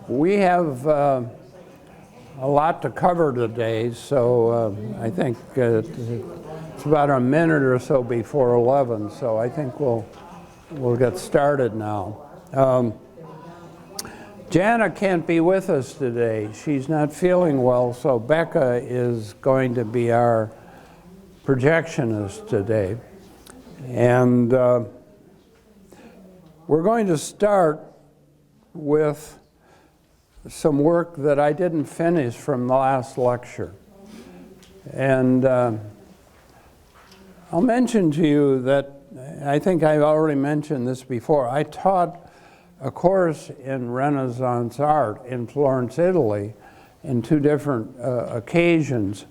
We have a lot to cover today, so I think it's about a minute or so before 11, so I think we'll get started now. Jana can't be with us today. She's not feeling well, so Becca is going to be our projectionist today. And we're going to start with some work that I didn't finish from the last lecture. And I'll mention to you that I think I've already mentioned this before. I taught a course in Renaissance art in Florence, Italy, in two different occasions.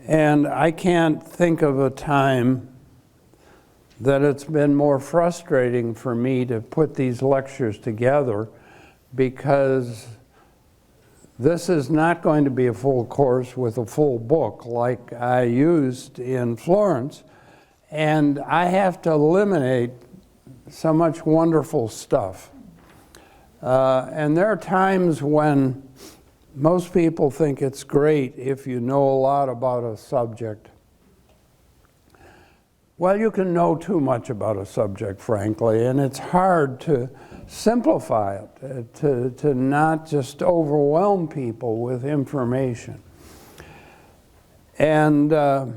And I can't think of a time that it's been more frustrating for me to put these lectures together, because this is not going to be a full course with a full book like I used in Florence, and I have to eliminate so much wonderful stuff. And there are times when most people think it's great if you know a lot about a subject. Well, you can know too much about a subject, frankly, and it's hard to simplify it, to not just overwhelm people with information. And as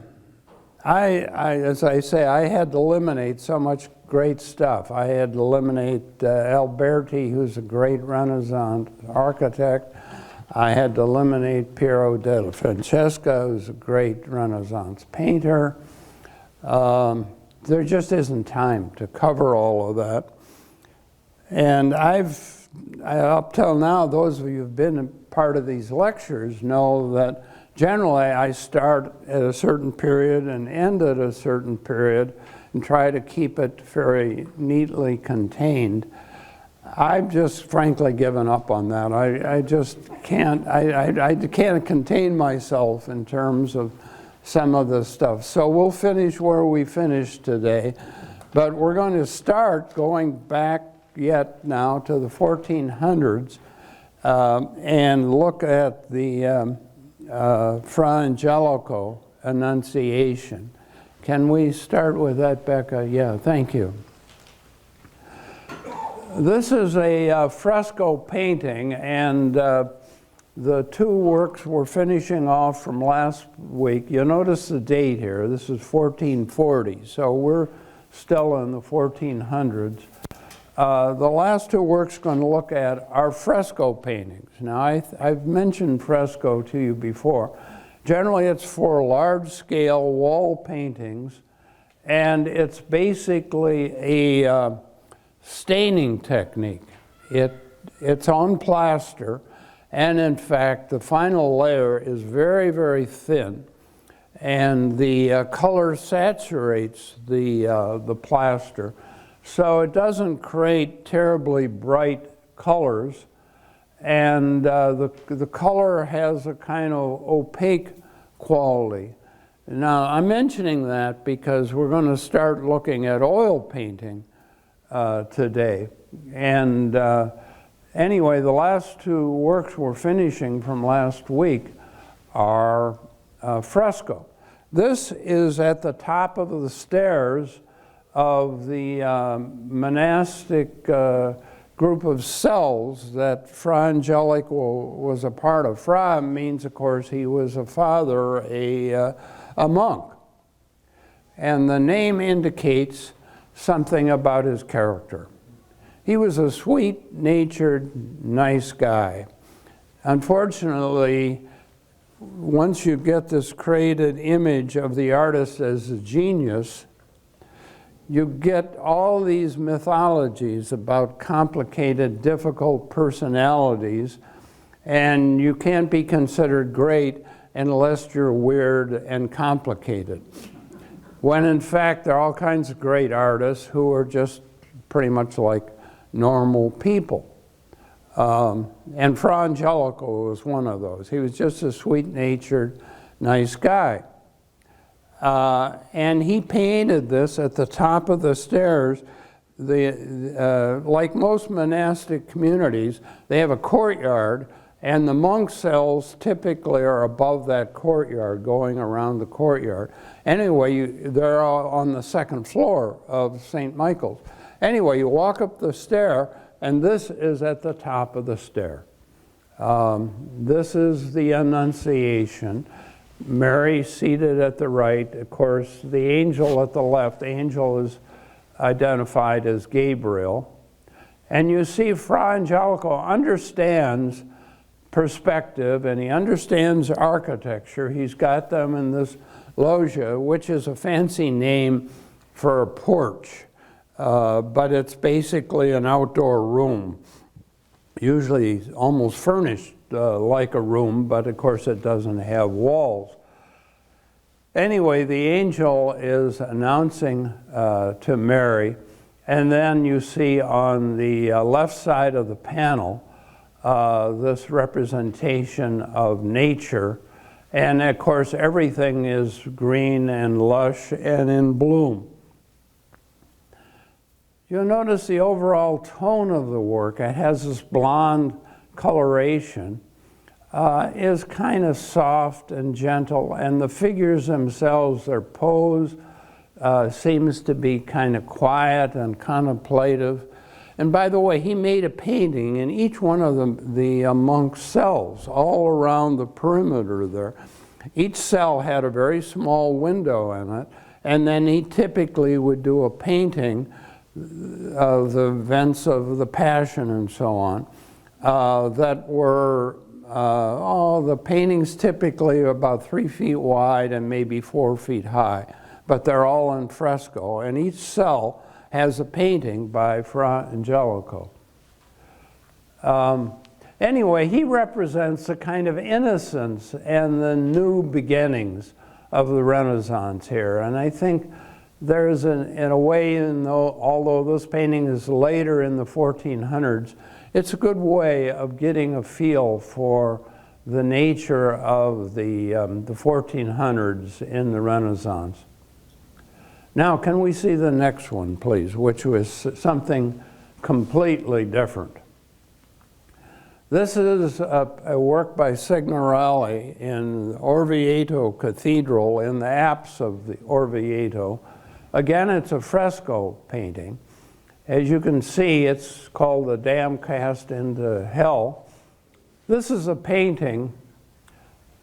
I say, I had to eliminate so much great stuff. I had to eliminate Alberti, who's a great Renaissance architect. I had to eliminate Piero della Francesca, who's a great Renaissance painter. There just isn't time to cover all of that. And up till now, those of you who've been a part of these lectures know that generally I start at a certain period and end at a certain period and try to keep it very neatly contained. I've just frankly given up on that. I just can't, I can't contain myself in terms of some of the stuff. So we'll finish where we finished today, but we're going to start going back yet now to the 1400s and look at the Fra Angelico Annunciation. Can we start with that, Becca? Yeah, thank you. This is a fresco painting, and the two works we're finishing off from last week. You'll notice the date here. This is 1440, so we're still in the 1400s. The last two works going to look at are fresco paintings. Now, I've mentioned fresco to you before. Generally, it's for large-scale wall paintings, and it's basically a staining technique. It's on plaster, and in fact, the final layer is very, very thin, and the color saturates the plaster, so it doesn't create terribly bright colors, and the color has a kind of opaque quality. Now, I'm mentioning that because we're going to start looking at oil painting today. And anyway, the last two works we're finishing from last week are fresco. This is at the top of the stairs of the monastic group of cells that Fra Angelico was a part of. Fra means, of course, he was a father, a monk. And the name indicates something about his character. He was a sweet-natured, nice guy. Unfortunately, once you get this created image of the artist as a genius, you get all these mythologies about complicated, difficult personalities, and you can't be considered great unless you're weird and complicated. When in fact, there are all kinds of great artists who are just pretty much like normal people. And Fra Angelico was one of those. He was just a sweet-natured, nice guy. And he painted this at the top of the stairs like most monastic communities, they have a courtyard, and the monk cells typically are above that courtyard, going around the courtyard. Anyway, they're all on the second floor of St. Michael's. Anyway, you walk up the stair, and this is at the top of the stair. This is the Annunciation. Mary seated at the right. Of course, the angel at the left, the angel is identified as Gabriel. And you see Fra Angelico understands perspective, and he understands architecture. He's got them in this loggia, which is a fancy name for a porch, but it's basically an outdoor room, usually almost furnished like a room, but of course it doesn't have walls. Anyway, the angel is announcing to Mary, and then you see on the left side of the panel this representation of nature, and of course everything is green and lush and in bloom. You'll notice the overall tone of the work. It has this blonde coloration, is kind of soft and gentle, and the figures themselves, their pose seems to be kind of quiet and contemplative. And by the way, he made a painting in each one of the monk cells, all around the perimeter there. Each cell had a very small window in it, and then he typically would do a painting of the events of the Passion and so on, that were, the paintings typically are about 3 feet wide and maybe 4 feet high, but they're all in fresco, and each cell has a painting by Fra Angelico. Anyway, he represents a kind of innocence and the new beginnings of the Renaissance here, and I think there's, in a way, although this painting is later in the 1400s, it's a good way of getting a feel for the nature of the 1400s in the Renaissance. Now, can we see the next one, please, which was something completely different. This is a work by Signorelli in Orvieto Cathedral, in the apse of the Orvieto. Again, it's a fresco painting. As you can see, it's called The Dam Cast into Hell. This is a painting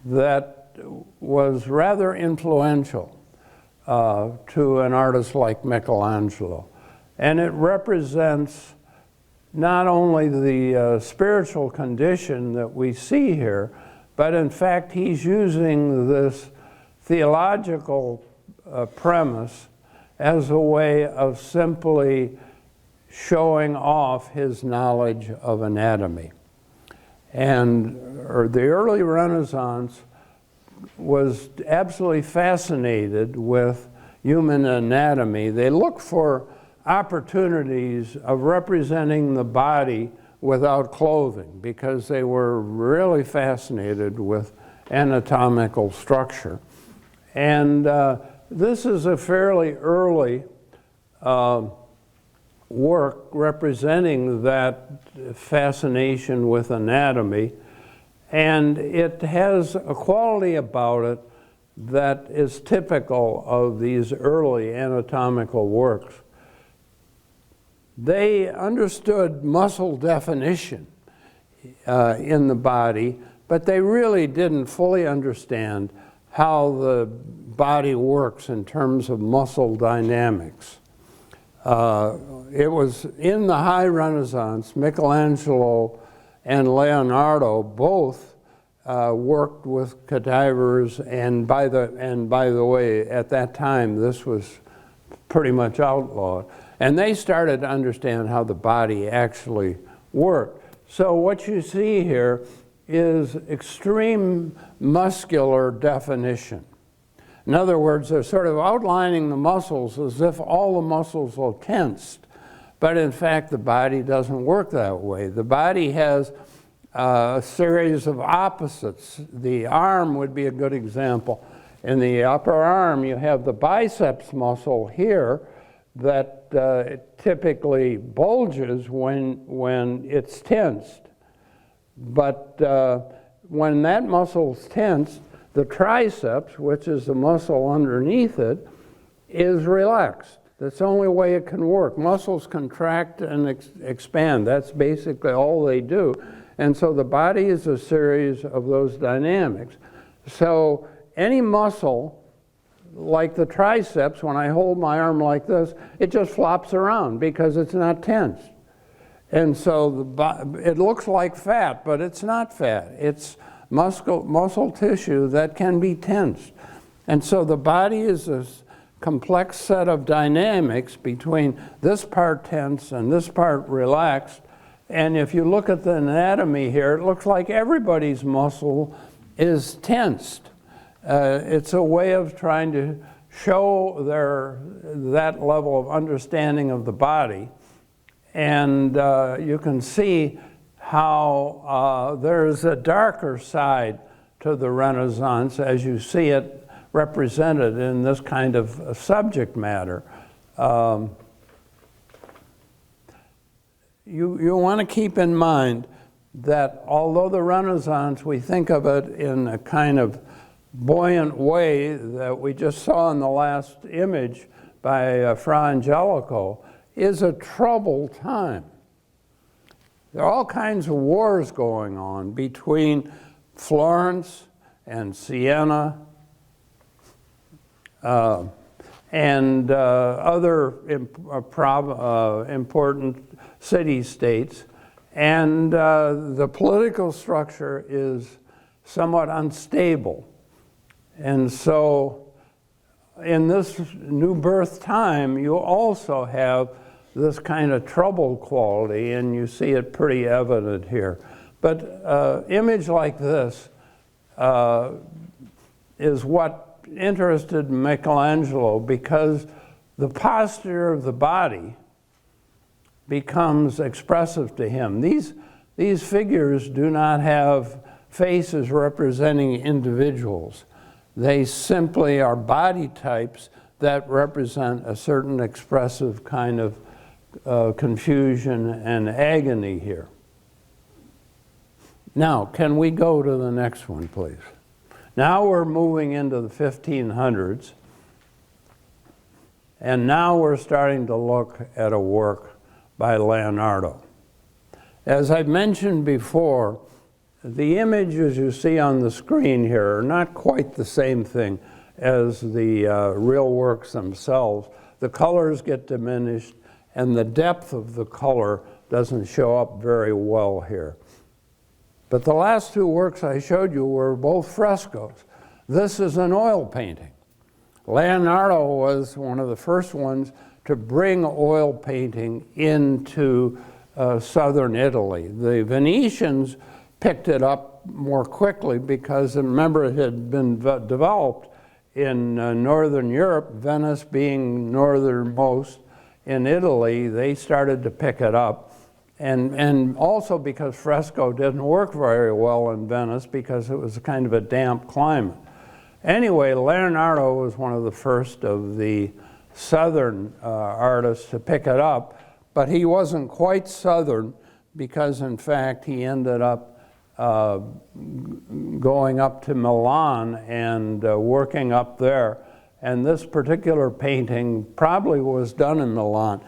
that was rather influential to an artist like Michelangelo. And it represents not only the spiritual condition that we see here, but in fact he's using this theological premise as a way of simply showing off his knowledge of anatomy. And the early Renaissance was absolutely fascinated with human anatomy. They looked for opportunities of representing the body without clothing because they were really fascinated with anatomical structure. And this is a fairly early work representing that fascination with anatomy, and it has a quality about it that is typical of these early anatomical works. They understood muscle definition in the body, but they really didn't fully understand how the body works in terms of muscle dynamics. It was in the High Renaissance, Michelangelo and Leonardo both worked with cadavers, and by the way, at that time this was pretty much outlawed. And they started to understand how the body actually worked. So what you see here is extreme muscular definition. In other words, they're sort of outlining the muscles as if all the muscles are tensed. But in fact, the body doesn't work that way. The body has a series of opposites. The arm would be a good example. In the upper arm, you have the biceps muscle here that it typically bulges when it's tensed. But when that muscle's tensed, the triceps, which is the muscle underneath it, is relaxed. That's the only way it can work. Muscles contract and expand. That's basically all they do. And so the body is a series of those dynamics. So any muscle, like the triceps, when I hold my arm like this, it just flops around because it's not tensed. And so it looks like fat, but it's not fat. It's muscle tissue that can be tensed. And so the body is a complex set of dynamics between this part tense and this part relaxed. And if you look at the anatomy here, it looks like everybody's muscle is tensed. It's a way of trying to show that level of understanding of the body. And you can see how there's a darker side to the Renaissance as you see it represented in this kind of subject matter. You want to keep in mind that although the Renaissance, we think of it in a kind of buoyant way that we just saw in the last image by Fra Angelico, is a troubled time. There are all kinds of wars going on between Florence and Siena and other important city-states, and the political structure is somewhat unstable. And so in this new birth time, you also have this kind of troubled quality, and you see it pretty evident here. But image like this is what interested Michelangelo, because the posture of the body becomes expressive to him. These figures do not have faces representing individuals. They simply are body types that represent a certain expressive kind of confusion and agony here. Now, can we go to the next one, please? Now we're moving into the 1500s, and now we're starting to look at a work by Leonardo. As I've mentioned before, the images you see on the screen here are not quite the same thing as the real works themselves. The colors get diminished, and the depth of the color doesn't show up very well here. But the last two works I showed you were both frescoes. This is an oil painting. Leonardo was one of the first ones to bring oil painting into southern Italy. The Venetians picked it up more quickly because, remember, it had been developed in northern Europe, Venice being northernmost in Italy. They started to pick it up. And also because fresco didn't work very well in Venice because it was kind of a damp climate. Anyway, Leonardo was one of the first of the southern artists to pick it up, but he wasn't quite southern because, in fact, he ended up going up to Milan and working up there. And this particular painting probably was done in Milan.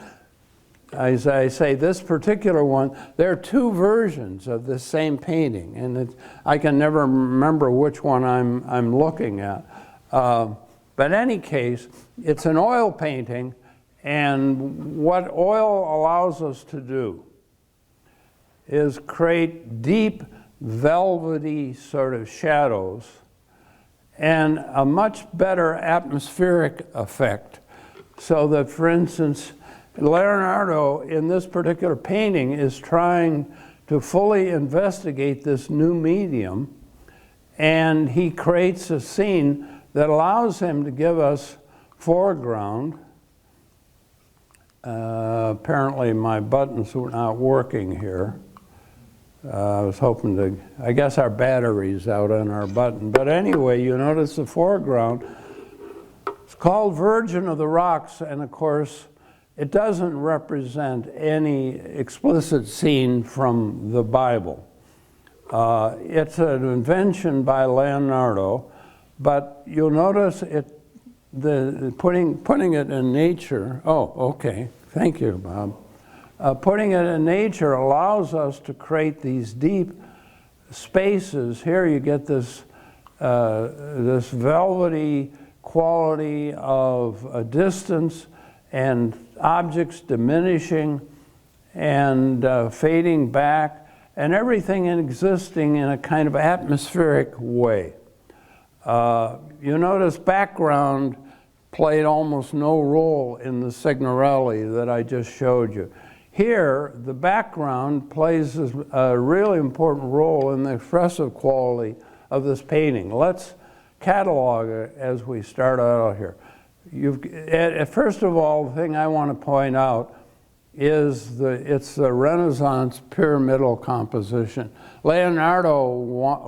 As I say, this particular one, there are two versions of the same painting, and I can never remember which one I'm looking at. But in any case, it's an oil painting, and what oil allows us to do is create deep, velvety sort of shadows and a much better atmospheric effect. So that, for instance, Leonardo, in this particular painting, is trying to fully investigate this new medium, and he creates a scene that allows him to give us foreground. Apparently my buttons were not working here. I was hoping to, I guess our battery's out on our button. But anyway, you notice the foreground. It's called Virgin of the Rocks, and of course, it doesn't represent any explicit scene from the Bible. It's an invention by Leonardo, but you'll notice putting it in nature. Oh, okay. Thank you, Bob. Putting it in nature allows us to create these deep spaces. Here you get this this velvety quality of a distance and objects diminishing and fading back, and everything existing in a kind of atmospheric way. You notice background played almost no role in the Signorelli that I just showed you. Here, the background plays a really important role in the expressive quality of this painting. Let's catalog it as we start out here. First of all, the thing I want to point out is it's the Renaissance pyramidal composition. Leonardo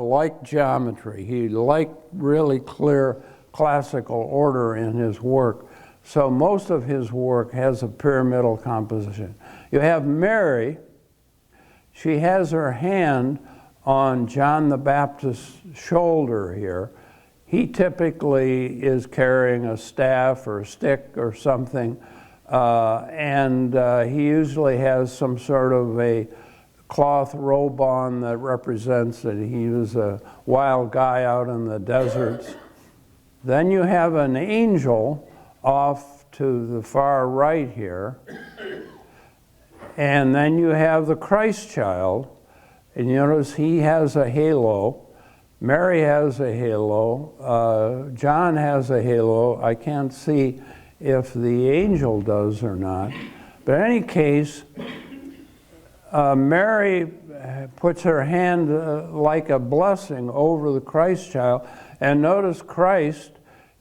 liked geometry. He liked really clear classical order in his work. So most of his work has a pyramidal composition. You have Mary. She has her hand on John the Baptist's shoulder here. He typically is carrying a staff or a stick or something, and he usually has some sort of a cloth robe on that represents that he was a wild guy out in the deserts. Then you have an angel off to the far right here, and then you have the Christ child, and you notice he has a halo. Mary has a halo. John has a halo. I can't see if the angel does or not. But in any case, Mary puts her hand like a blessing over the Christ child. And notice Christ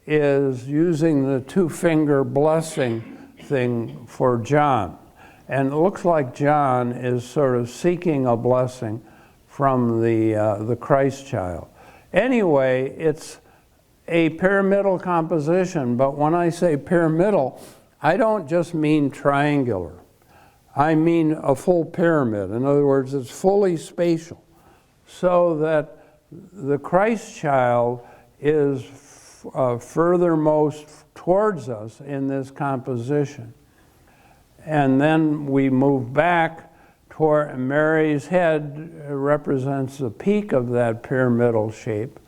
is using the two-finger blessing thing for John. And it looks like John is sort of seeking a blessing from the Christ child. Anyway, it's a pyramidal composition, but when I say pyramidal, I don't just mean triangular. I mean a full pyramid. In other words, it's fully spatial, so that the Christ child is furthermost towards us in this composition. And then we move back toward Mary's head represents the peak of that pyramidal shape.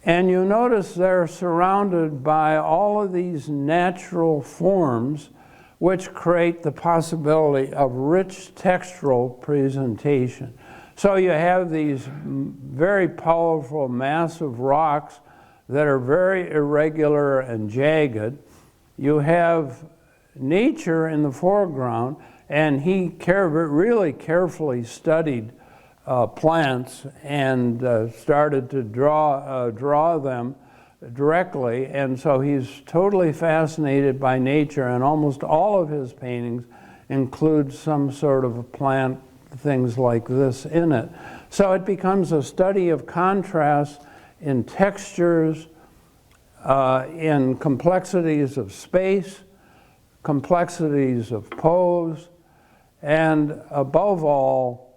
And you notice they're surrounded by all of these natural forms which create the possibility of rich textural presentation. So you have these very powerful, massive rocks that are very irregular and jagged. You have nature in the foreground, and he really carefully studied plants and started to draw them directly, and so he's totally fascinated by nature, and almost all of his paintings include some sort of a plant, things like this in it. So it becomes a study of contrast in textures, in complexities of space, complexities of pose, and above all,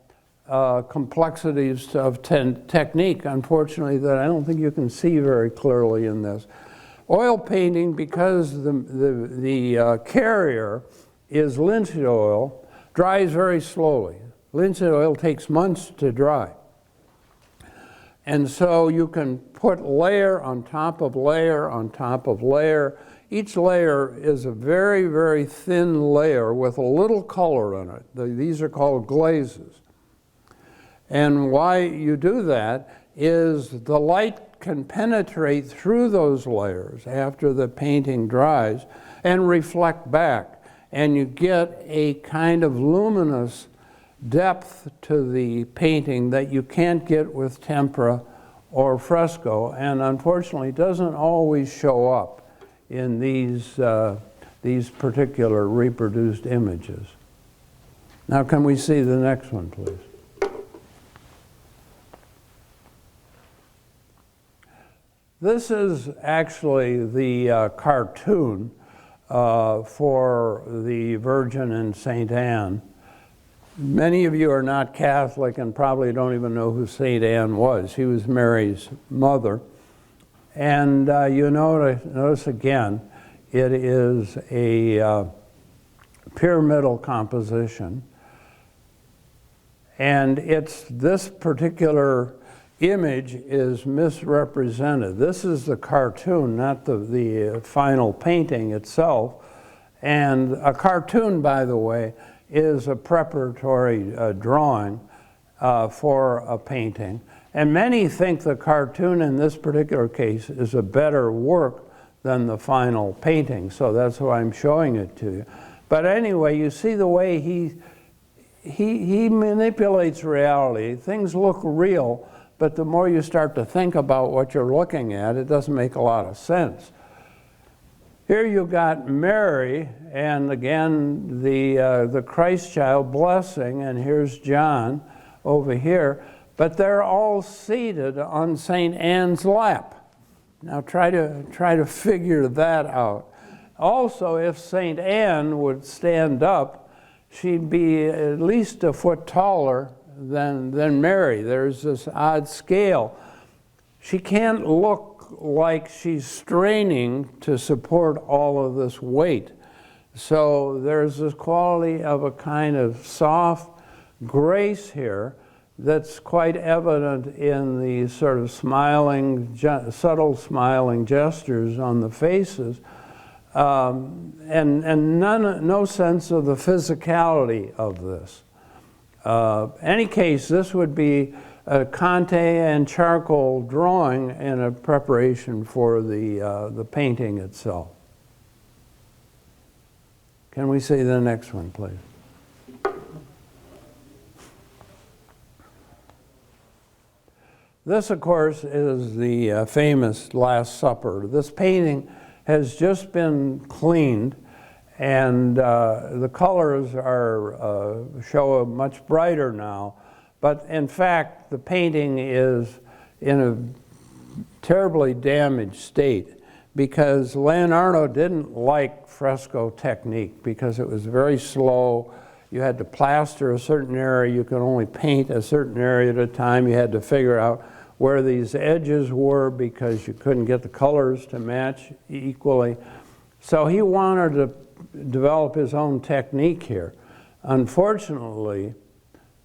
complexities of technique, unfortunately, that I don't think you can see very clearly in this. Oil painting, because the carrier is linseed oil, dries very slowly. Linseed oil takes months to dry. And so you can put layer on top of layer on top of layer. Each layer is a very, very thin layer with a little color in it. These are called glazes. And why you do that is the light can penetrate through those layers after the painting dries and reflect back. And you get a kind of luminous depth to the painting that you can't get with tempera or fresco, and unfortunately doesn't always show up in these particular reproduced images. Now can we see the next one, please? This is actually the cartoon for the Virgin and St. Anne. Many of you are not Catholic and probably don't even know who St. Anne was. She was Mary's mother. And you notice again, it is a pyramidal composition. And this particular image is misrepresented. This is the cartoon, not the final painting itself. And a cartoon, by the way, is a preparatory drawing for a painting. And many think the cartoon in this particular case is a better work than the final painting, so that's why I'm showing it to you. But anyway, you see the way he manipulates reality. Things look real, but the more you start to think about what you're looking at, it doesn't make a lot of sense. Here you got Mary, and again, the Christ child blessing, and here's John over here, but they're all seated on St. Anne's lap. Now try to figure that out. Also, if St. Anne would stand up, she'd be at least a foot taller than Mary. There's this odd scale. She can't look like she's straining to support all of this weight. So there's this quality of a kind of soft grace here that's quite evident in the sort of smiling, subtle smiling gestures on the faces, and no sense of the physicality of this. Any case, this would be a Conte and charcoal drawing in a preparation for the painting itself. Can we see the next one, please? This, of course, is the famous Last Supper. This painting has just been cleaned, and the colors show much brighter now. But in fact, the painting is in a terribly damaged state because Leonardo didn't like fresco technique because it was very slow. You had to plaster a certain area. You could only paint a certain area at a time. You had to figure out where these edges were because you couldn't get the colors to match equally. So he wanted to develop his own technique here. Unfortunately,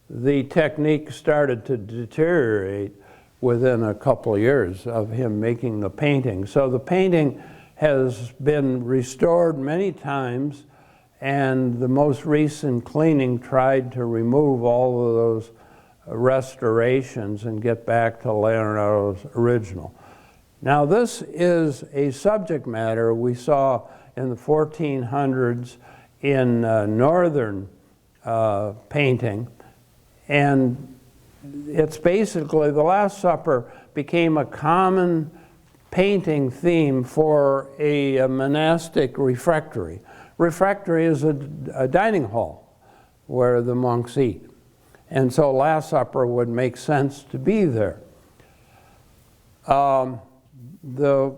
the technique started to deteriorate within a couple of years of him making the painting. So the painting has been restored many times, and the most recent cleaning tried to remove all of those restorations and get back to Leonardo's original. Now this is a subject matter we saw in the 1400s in northern painting, and it's basically the Last Supper became a common painting theme for a monastic refectory. Refectory is a dining hall where the monks eat. And so Last Supper would make sense to be there. The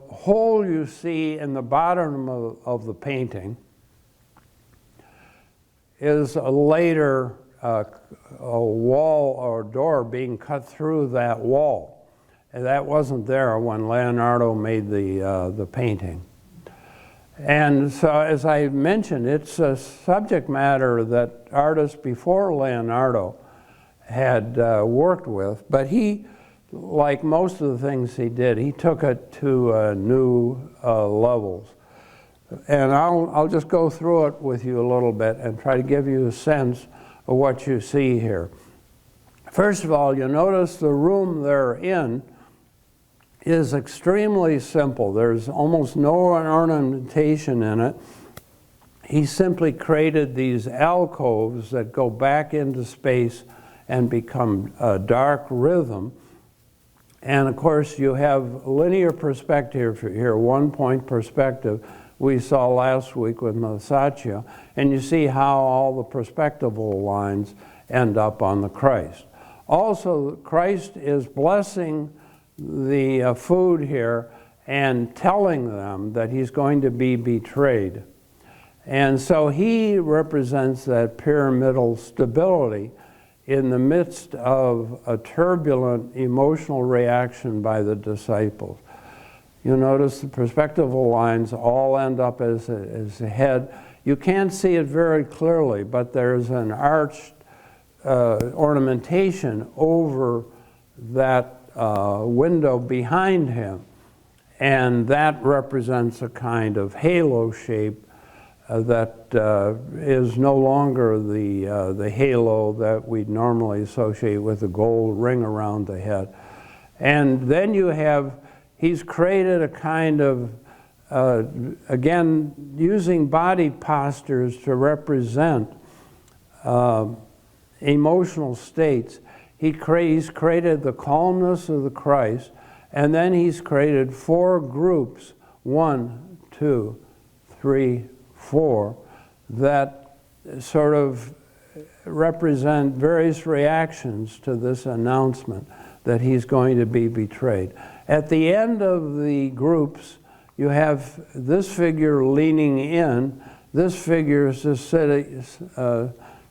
hole you see in the bottom of the painting is a later a wall or door being cut through that wall. And that wasn't there when Leonardo made the painting. And so, as I mentioned, it's a subject matter that artists before Leonardo had worked with, but he, like most of the things he did, he took it to new levels. And I'll just go through it with you a little bit and try to give you a sense of what you see here. First of all, you notice the room they're in is extremely simple. There's almost no ornamentation in it. He simply created these alcoves that go back into space and become a dark rhythm. And of course, you have linear perspective here, 1 point perspective we saw last week with Masaccio, and you see how all the perspectival lines end up on the Christ. Also, Christ is blessing the food here and telling them that he's going to be betrayed. And so he represents that pyramidal stability in the midst of a turbulent emotional reaction by the disciples. You notice the perspectival lines all end up as a head. You can't see it very clearly, but there's an arched ornamentation over that window behind him. And that represents a kind of halo shape that is no longer the halo that we'd normally associate with the gold ring around the head. And then you have, he's created a kind of, again, using body postures to represent emotional states. He's created the calmness of the Christ, and then he's created 4 groups, 1, 2, 3, 4, that sort of represent various reactions to this announcement that he's going to be betrayed. At the end of the groups, you have this figure leaning in. This figure is just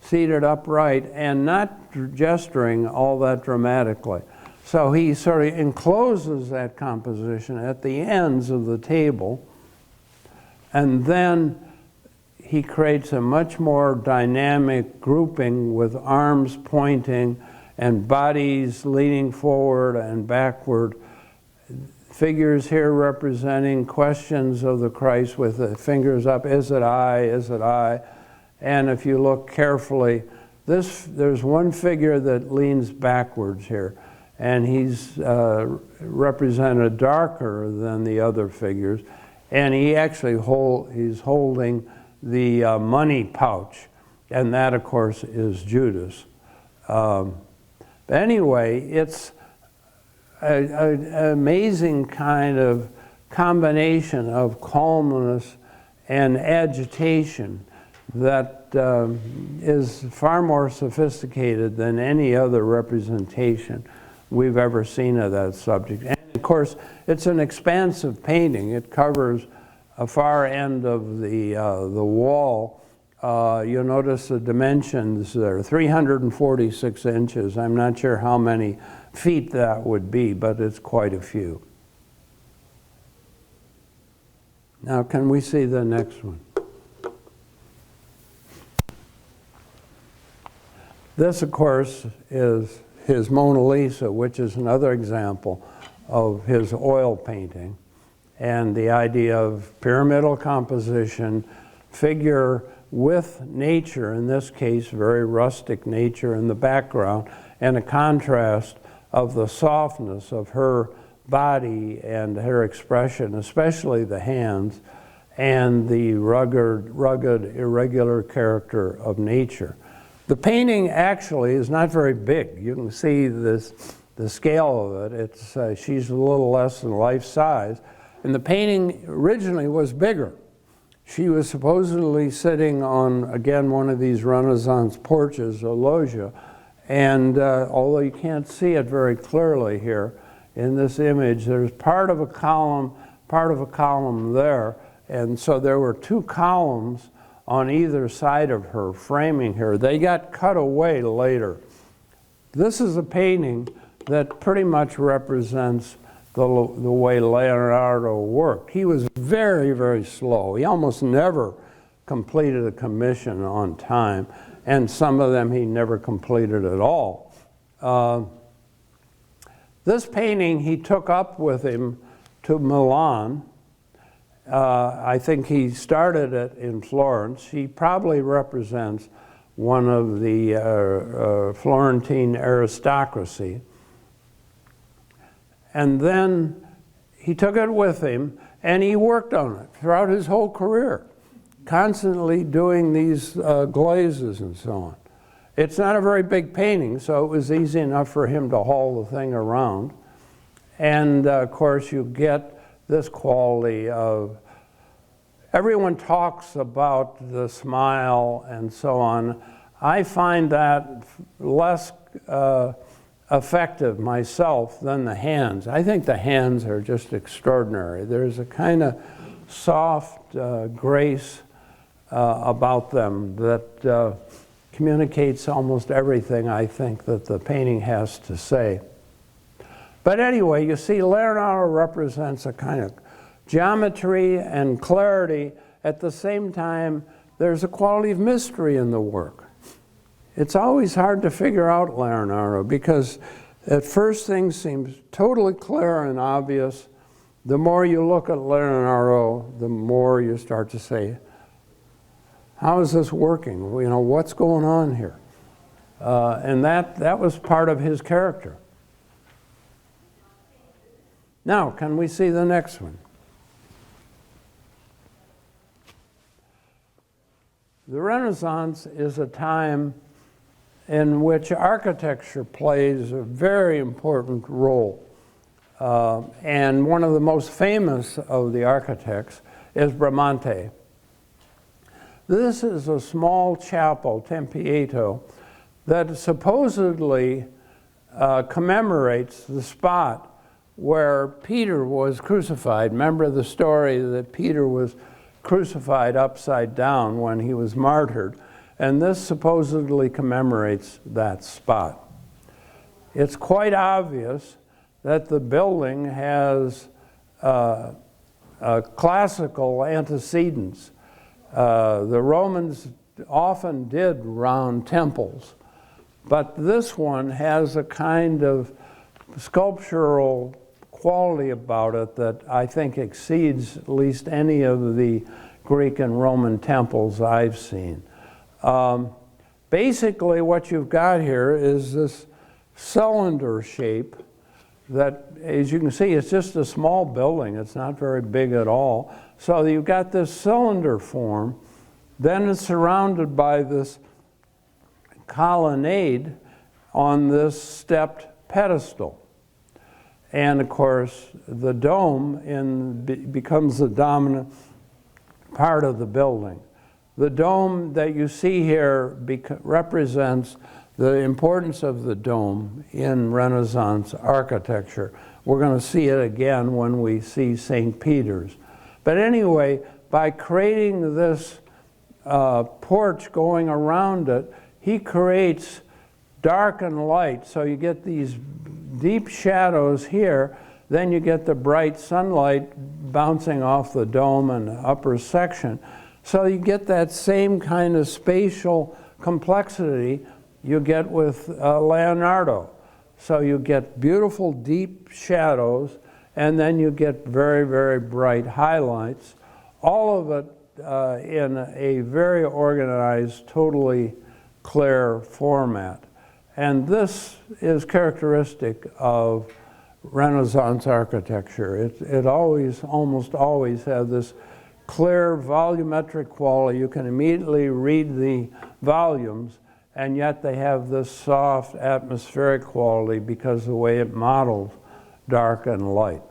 seated upright and not gesturing all that dramatically. So he sort of encloses that composition at the ends of the table, and then he creates a much more dynamic grouping with arms pointing and bodies leaning forward and backward. Figures here representing questions of the Christ with the fingers up, is it I, is it I? And if you look carefully, there's one figure that leans backwards here, and he's represented darker than the other figures, and he actually he's holding the money pouch, and that of course is Judas. Anyway, it's an amazing kind of combination of calmness and agitation that is far more sophisticated than any other representation we've ever seen of that subject. And of course, it's an expansive painting. It covers a far end of the wall. You'll notice the dimensions there, 346 inches. I'm not sure how many feet that would be, but it's quite a few. Now, can we see the next one? This, of course, is his Mona Lisa, which is another example of his oil painting, and the idea of pyramidal composition, figure with nature, in this case, very rustic nature in the background, and a contrast of the softness of her body and her expression, especially the hands, and the rugged, irregular character of nature. The painting actually is not very big. You can see the scale of it. She's a little less than life size. And the painting originally was bigger. She was supposedly sitting on, again, one of these Renaissance porches, a loggia. And although you can't see it very clearly here in this image, there's part of a column there. And so there were 2 columns on either side of her, framing her. They got cut away later. This is a painting that pretty much represents the way Leonardo worked. He was very, very slow. He almost never completed a commission on time, and some of them he never completed at all. This painting he took up with him to Milan. I think he started it in Florence. He probably represents one of the Florentine aristocracy. And then he took it with him, and he worked on it throughout his whole career, constantly doing these glazes and so on. It's not a very big painting, so it was easy enough for him to haul the thing around. And of course, you get this quality of, everyone talks about the smile and so on. I find that less effective myself than the hands. I think the hands are just extraordinary. There's a kind of soft grace about them that communicates almost everything I think that the painting has to say. But anyway, you see Leonardo represents a kind of geometry and clarity. At the same time, there's a quality of mystery in the work. It's always hard to figure out Leonardo because at first things seem totally clear and obvious. The more you look at Leonardo, the more you start to say, how is this working? You know, what's going on here? And that was part of his character. Now, can we see the next one? The Renaissance is a time in which architecture plays a very important role. And one of the most famous of the architects is Bramante. This is a small chapel, Tempieto, that supposedly commemorates the spot where Peter was crucified. Remember the story that Peter was crucified upside down when he was martyred, and this supposedly commemorates that spot. It's quite obvious that the building has classical antecedents. The Romans often did round temples, but this one has a kind of sculptural quality about it that I think exceeds at least any of the Greek and Roman temples I've seen. Basically what you've got here is this cylinder shape that, as you can see, it's just a small building. It's not very big at all. So you've got this cylinder form, then it's surrounded by this colonnade on this stepped pedestal. And of course, the dome becomes the dominant part of the building. The dome that you see here represents the importance of the dome in Renaissance architecture. We're going to see it again when we see St. Peter's. But anyway, by creating this porch going around it, he creates dark and light. So you get these deep shadows here, then you get the bright sunlight bouncing off the dome and the upper section. So you get that same kind of spatial complexity you get with Leonardo. So you get beautiful deep shadows, and then you get very, very bright highlights. All of it in a very organized, totally clear format. And this is characteristic of Renaissance architecture. It almost always has this clear volumetric quality. You can immediately read the volumes, and yet they have this soft atmospheric quality because of the way it models dark and light.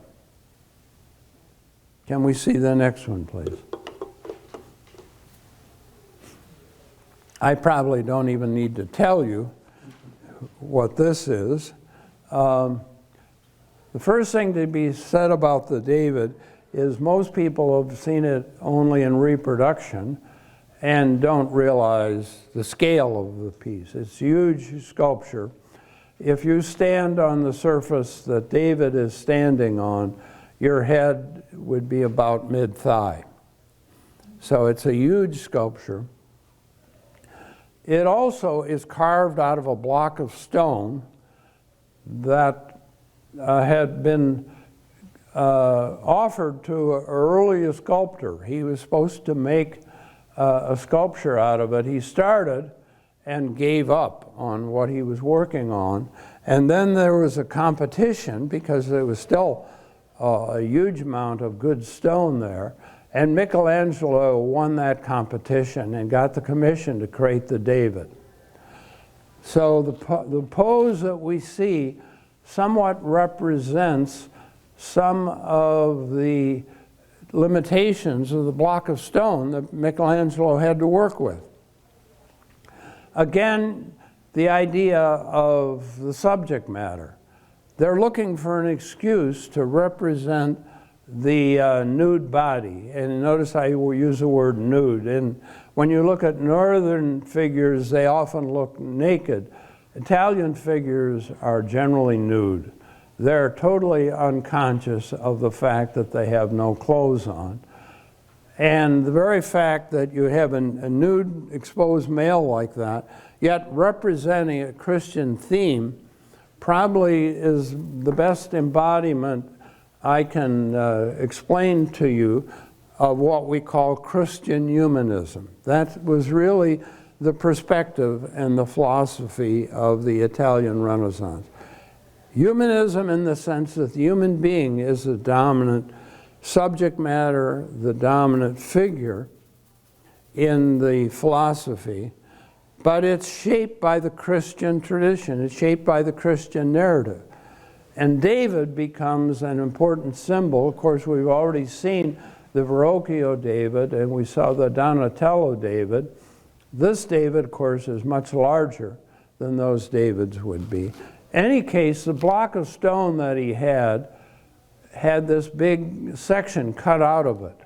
Can we see the next one, please? I probably don't even need to tell you what this is. The first thing to be said about the David is most people have seen it only in reproduction and don't realize the scale of the piece. It's huge sculpture. If you stand on the surface that David is standing on, your head would be about mid-thigh. So it's a huge sculpture. It also is carved out of a block of stone that had been offered to an earlier sculptor. He was supposed to make a sculpture out of it. He started and gave up on what he was working on. And then there was a competition because there was still a huge amount of good stone there. And Michelangelo won that competition and got the commission to create the David. So the pose that we see somewhat represents some of the limitations of the block of stone that Michelangelo had to work with. Again, the idea of the subject matter. They're looking for an excuse to represent the nude body. And notice I will use the word nude. And when you look at northern figures, they often look naked. Italian figures are generally nude. They're totally unconscious of the fact that they have no clothes on. And the very fact that you have a nude exposed male like that, yet representing a Christian theme, probably is the best embodiment I can explain to you of what we call Christian humanism. That was really the perspective and the philosophy of the Italian Renaissance. Humanism in the sense that the human being is the dominant subject matter, the dominant figure in the philosophy, but it's shaped by the Christian tradition. It's shaped by the Christian narrative. And David becomes an important symbol. Of course, we've already seen the Verrocchio David, and we saw the Donatello David. This David, of course, is much larger than those Davids would be. In any case, the block of stone that he had this big section cut out of it.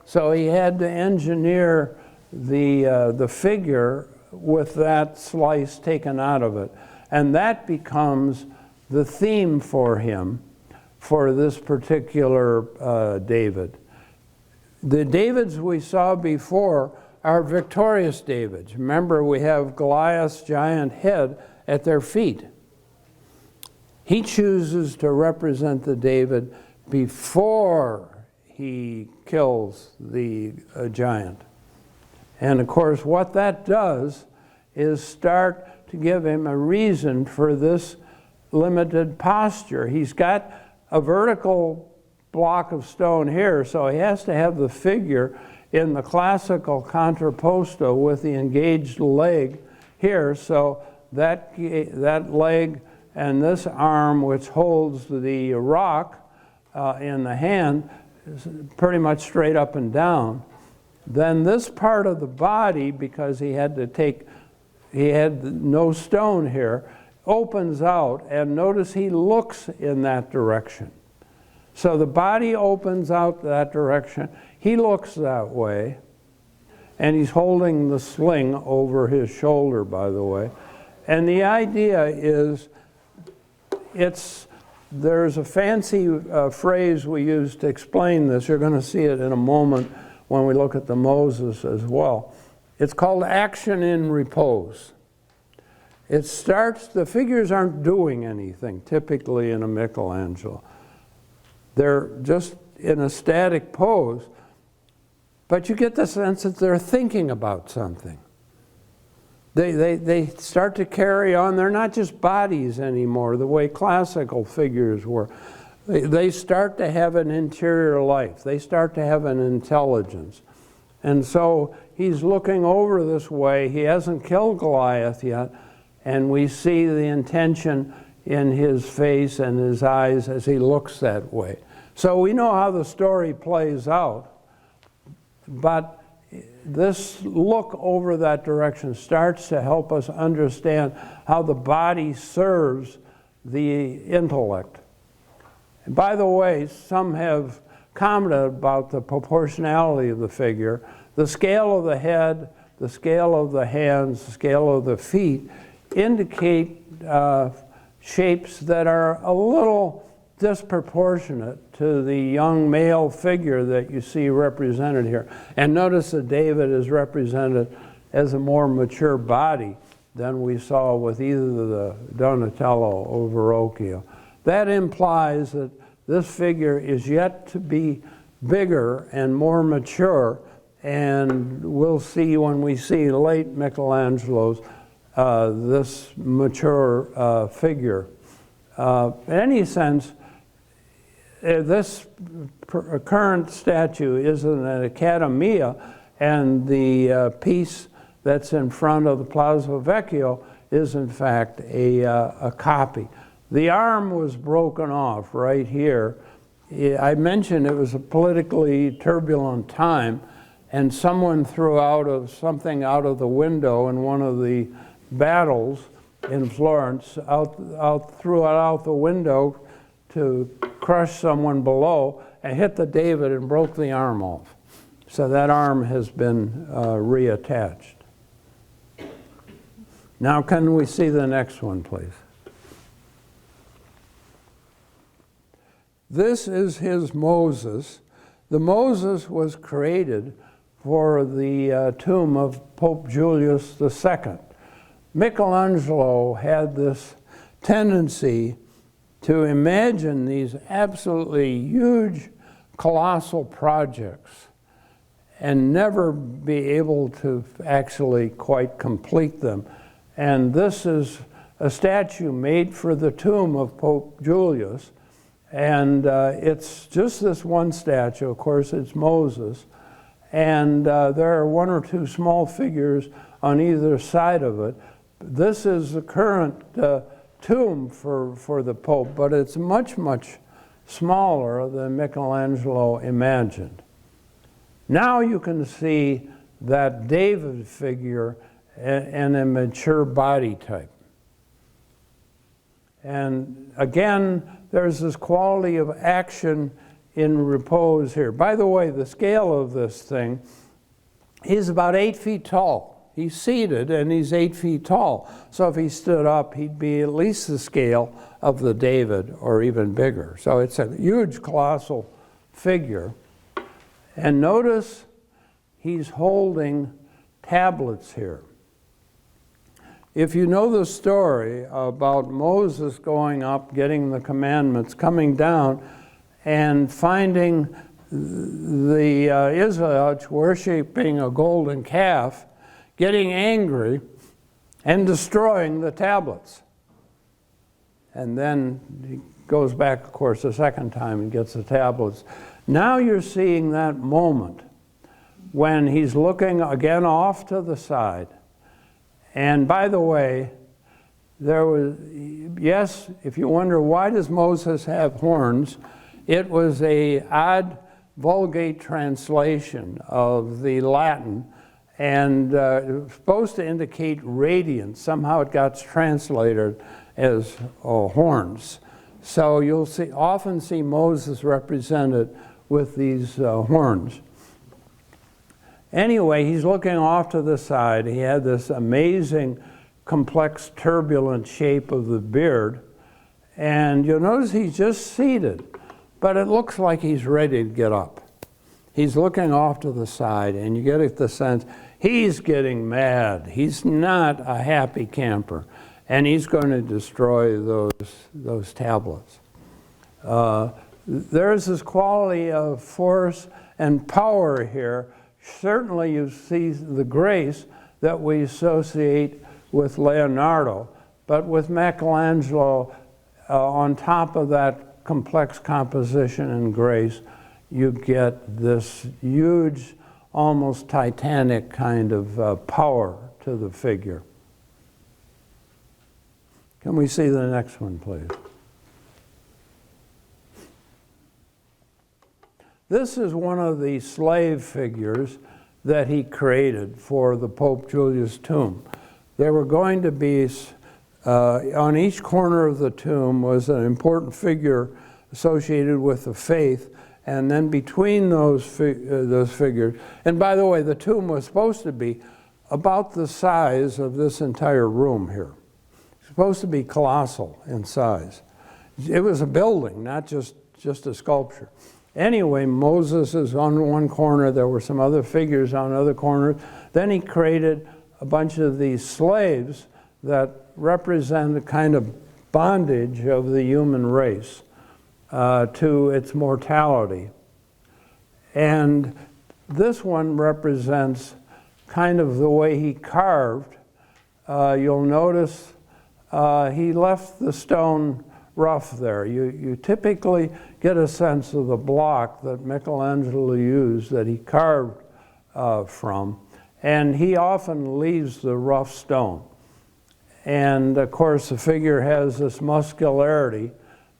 So he had to engineer the figure with that slice taken out of it. And that becomes the theme for him for this particular David. The Davids we saw before are victorious Davids. Remember, we have Goliath's giant head at their feet. He chooses to represent the David before he kills the giant. And of course, what that does is start to give him a reason for this limited posture. He's got a vertical block of stone here, so he has to have the figure in the classical contrapposto with the engaged leg here, so that leg and this arm, which holds the rock in the hand, is pretty much straight up and down. Then this part of the body, because he had no stone here, opens out, and notice he looks in that direction. So the body opens out that direction. He looks that way, and he's holding the sling over his shoulder, by the way. And the idea is, there's a fancy phrase we use to explain this. You're going to see it in a moment when we look at the Moses as well. It's called action in repose. It starts, the figures aren't doing anything, typically in a Michelangelo. They're just in a static pose, but you get the sense that they're thinking about something. They start to carry on. They're not just bodies anymore, the way classical figures were. They start to have an interior life. They start to have an intelligence. And so he's looking over this way. He hasn't killed Goliath yet, and we see the intention in his face and his eyes as he looks that way. So we know how the story plays out, but this look over that direction starts to help us understand how the body serves the intellect. And by the way, some have commented about the proportionality of the figure. The scale of the head, the scale of the hands, the scale of the feet indicate shapes that are a little disproportionate to the young male figure that you see represented here. And notice that David is represented as a more mature body than we saw with either the Donatello or Verrocchio. That implies that this figure is yet to be bigger and more mature, and we'll see when we see late Michelangelo's this mature figure. In any sense, this current statue is an Accademia, and the piece that's in front of the Palazzo Vecchio is in fact a copy. The arm was broken off right here. I mentioned it was a politically turbulent time, and someone threw something out of the window in one of the battles in Florence, threw it out the window to crush someone below, and hit the David and broke the arm off. So that arm has been reattached. Now can we see the next one, please? This is his Moses. The Moses was created for the tomb of Pope Julius II. Michelangelo had this tendency to imagine these absolutely huge, colossal projects and never be able to actually quite complete them. And this is a statue made for the tomb of Pope Julius. And it's just this one statue. Of course, it's Moses. And there are one or two small figures on either side of it. This is the current tomb for the Pope, but it's much, much smaller than Michelangelo imagined. Now you can see that David figure in a mature body type. And again, there's this quality of action in repose here. By the way, the scale of this thing, he's about 8 feet tall. He's seated and he's 8 feet tall. So if he stood up, he'd be at least the scale of the David or even bigger. So it's a huge, colossal figure. And notice he's holding tablets here. If you know the story about Moses going up, getting the commandments, coming down, and finding the Israelites worshiping a golden calf, getting angry, and destroying the tablets. And then he goes back, of course, a second time and gets the tablets. Now you're seeing that moment when he's looking again off to the side. And by the way, there was, yes, if you wonder why does Moses have horns, it was a odd Vulgate translation of the Latin, and it was supposed to indicate radiance. Somehow it got translated as horns. So you'll often see Moses represented with these horns. Anyway, he's looking off to the side. He had this amazing, complex, turbulent shape of the beard. And you'll notice he's just seated, but it looks like he's ready to get up. He's looking off to the side, and you get the sense he's getting mad. He's not a happy camper, and he's going to destroy those tablets. There's this quality of force and power here. Certainly you see the grace that we associate with Leonardo, but with Michelangelo, on top of that complex composition and grace, you get this huge, almost titanic kind of power to the figure. Can we see the next one, please? This is one of the slave figures that he created for the Pope Julius tomb. There were going to be, on each corner of the tomb was an important figure associated with the faith, and then between those figures, and by the way, the tomb was supposed to be about the size of this entire room here. It's supposed to be colossal in size. It was a building, not just a sculpture. Anyway, Moses is on one corner. There were some other figures on other corners. Then he created a bunch of these slaves that represent a kind of bondage of the human race to its mortality. And this one represents kind of the way he carved. You'll notice he left the stone rough there. You typically get a sense of the block that Michelangelo used, that he carved from, and he often leaves the rough stone. And of course the figure has this muscularity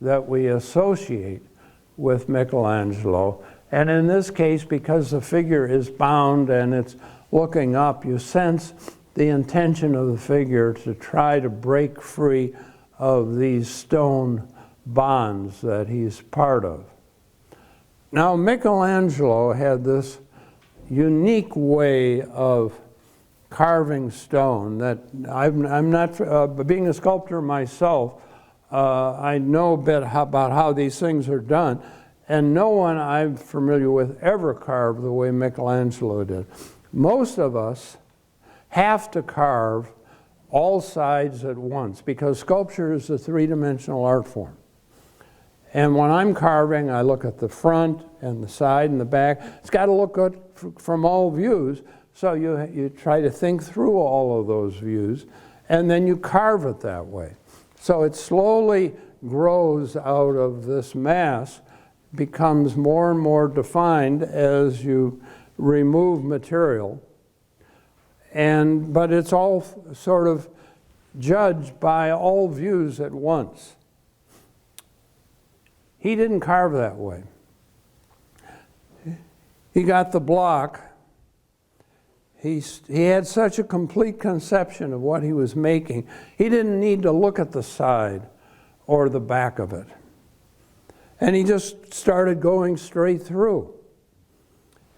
that we associate with Michelangelo. And in this case, because the figure is bound and it's looking up, you sense the intention of the figure to try to break free of these stone bonds that he's part of. Now, Michelangelo had this unique way of carving stone that I'm not, being a sculptor myself, I know a bit about how these things are done, and no one I'm familiar with ever carved the way Michelangelo did. Most of us have to carve all sides at once because sculpture is a three-dimensional art form. And when I'm carving, I look at the front and the side and the back. It's got to look good from all views, so you try to think through all of those views, and then you carve it that way. So it slowly grows out of this mass, becomes more and more defined as you remove material. But it's all sort of judged by all views at once. He didn't carve that way. He got the block. He had such a complete conception of what he was making. He didn't need to look at the side or the back of it. And he just started going straight through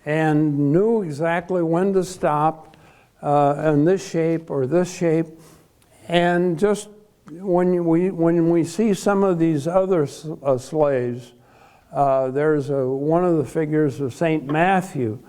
and knew exactly when to stop in this shape or this shape. And just when we see some of these other slaves, there's one of the figures of St. Matthew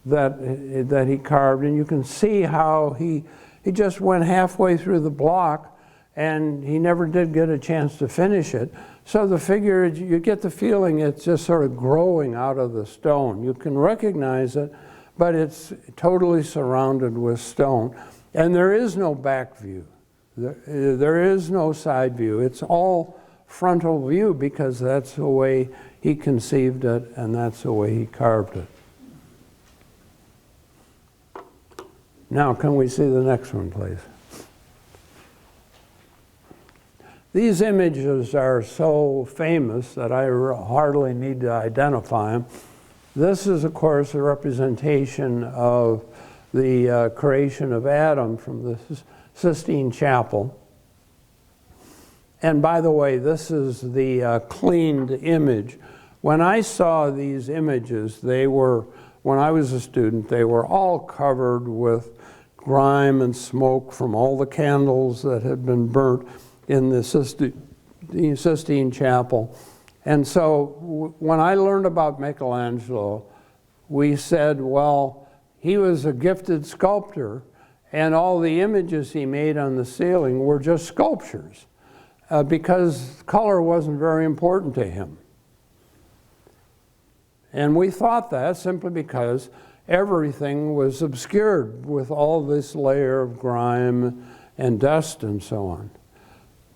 that he carved, and you can see how he just went halfway through the block, and he never did get a chance to finish it. So the figure, you get the feeling it's just sort of growing out of the stone. You can recognize it, but it's totally surrounded with stone. And there is no back view. There is no side view. It's all frontal view because that's the way he conceived it and that's the way he carved it. Now, can we see the next one, please? These images are so famous that I hardly need to identify them. This is, of course, a representation of the creation of Adam from the Sistine Chapel. And by the way, this is the cleaned image. When I saw these images, when I was a student, they were all covered with grime and smoke from all the candles that had been burnt in the Sistine Chapel. And so when I learned about Michelangelo, we said, well, he was a gifted sculptor, and all the images he made on the ceiling were just sculptures because color wasn't very important to him. And we thought that simply because everything was obscured with all this layer of grime and dust and so on.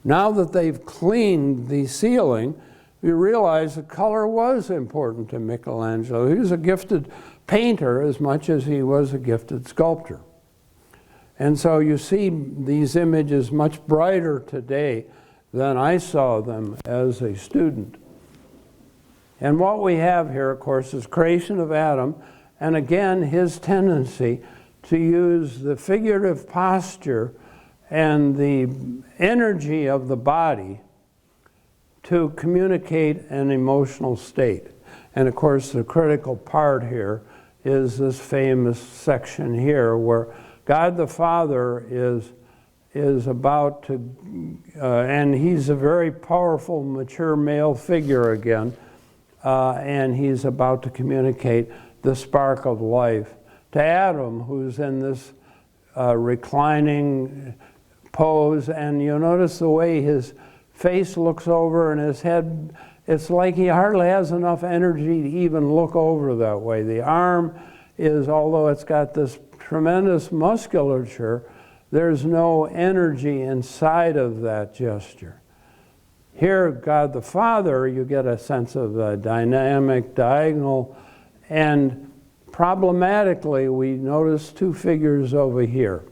Now that they've cleaned the ceiling, we realize that color was important to Michelangelo. He was a gifted painter as much as he was a gifted sculptor. And so you see these images much brighter today than I saw them as a student. And what we have here, of course, is creation of Adam, and again, his tendency to use the figurative posture and the energy of the body to communicate an emotional state. And of course, the critical part here is this famous section here where God the Father is about to, and he's a very powerful, mature male figure again, and he's about to communicate the spark of life to Adam, who's in this reclining pose, and you'll notice the way his face looks over and his head, it's like he hardly has enough energy to even look over that way. The arm is, although it's got this tremendous musculature, there's no energy inside of that gesture. Here, God the Father, you get a sense of dynamic, diagonal, and problematically, we notice two figures over here.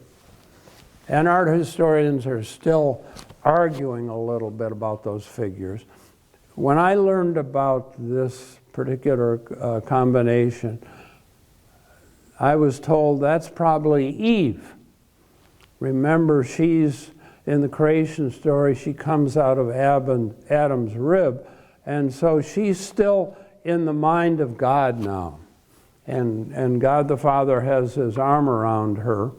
And art historians are still arguing a little bit about those figures. When I learned about this particular combination, I was told that's probably Eve. Remember, she's in the creation story, she comes out of Adam's rib, and so she's still in the mind of God now. And God the Father has his arm around her.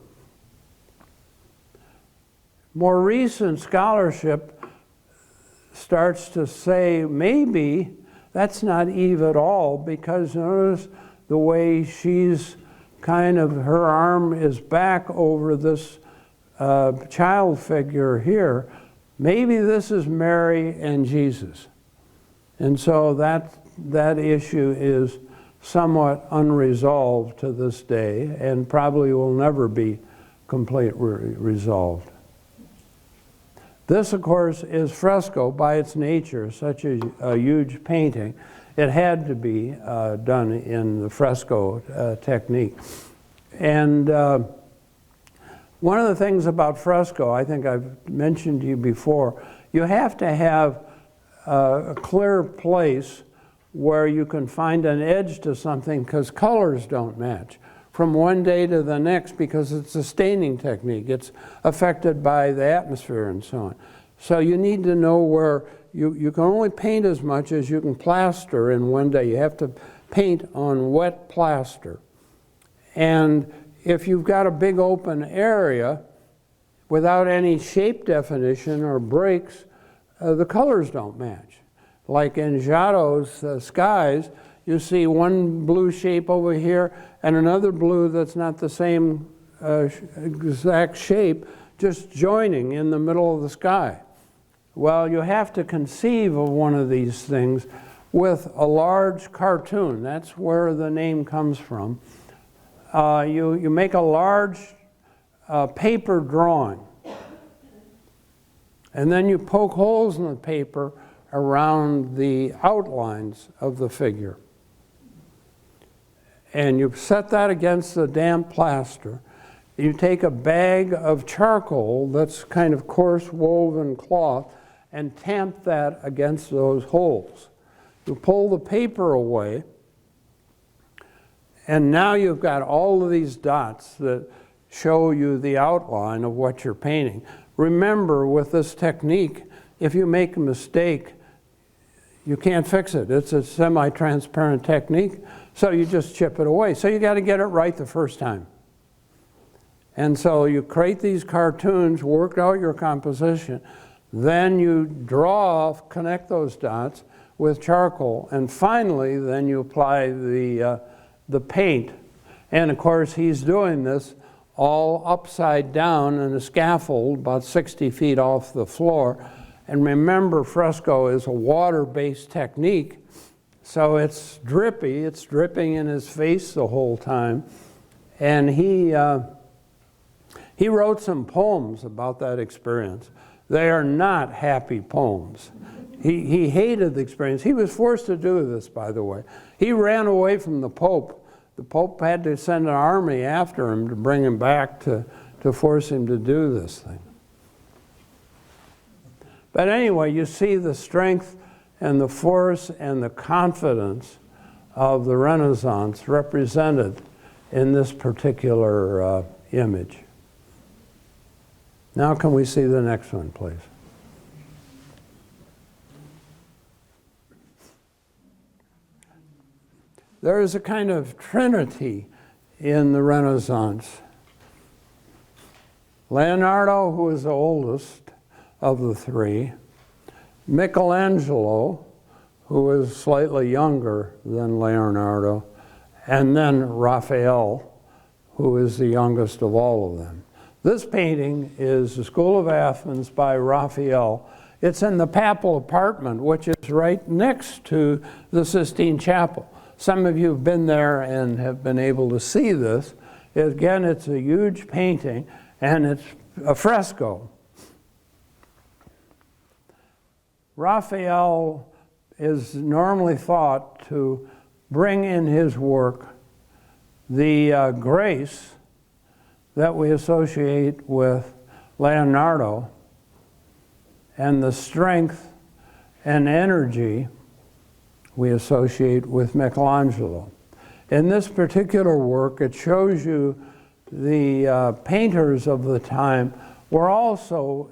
More recent scholarship starts to say maybe that's not Eve at all, because notice the way she's kind of, her arm is back over this child figure here. Maybe this is Mary and Jesus. And so that issue is somewhat unresolved to this day, and probably will never be completely resolved. This, of course, is fresco by its nature, such a huge painting. It had to be done in the fresco technique. And one of the things about fresco, I think I've mentioned to you before, you have to have a clear place where you can find an edge to something, because colors don't match from one day to the next, because it's a staining technique. It's affected by the atmosphere and so on. So you need to know where you can only paint as much as you can plaster in one day. You have to paint on wet plaster. And if you've got a big open area without any shape definition or breaks, the colors don't match. Like in Giotto's skies, you see one blue shape over here and another blue that's not the same exact shape, just joining in the middle of the sky. Well, you have to conceive of one of these things with a large cartoon. That's where the name comes from. You make a large paper drawing, and then you poke holes in the paper around the outlines of the figure. And you set that against the damp plaster. You take a bag of charcoal that's kind of coarse woven cloth and tamp that against those holes. You pull the paper away, and now you've got all of these dots that show you the outline of what you're painting. Remember, with this technique, if you make a mistake, you can't fix it. It's a semi-transparent technique, so you just chip it away. So you got to get it right the first time. And so you create these cartoons, work out your composition, then you draw, connect those dots with charcoal, and finally then you apply the paint. And of course he's doing this all upside down in a scaffold about 60 feet off the floor. And remember, fresco is a water-based technique, so it's drippy. It's dripping in his face the whole time. And he wrote some poems about that experience. They are not happy poems. He hated the experience. He was forced to do this, by the way. He ran away from the Pope. The Pope had to send an army after him to bring him back to force him to do this thing. But anyway, you see the strength and the force and the confidence of the Renaissance represented in this particular image. Now can we see the next one, please? There is a kind of trinity in the Renaissance. Leonardo, who is the oldest of the three, Michelangelo, who is slightly younger than Leonardo, and then Raphael, who is the youngest of all of them. This painting is the School of Athens by Raphael. It's in the papal apartment, which is right next to the Sistine Chapel. Some of you have been there and have been able to see this. Again, it's a huge painting, and it's a fresco. Raphael is normally thought to bring in his work the grace that we associate with Leonardo and the strength and energy we associate with Michelangelo. In this particular work, it shows you the painters of the time were also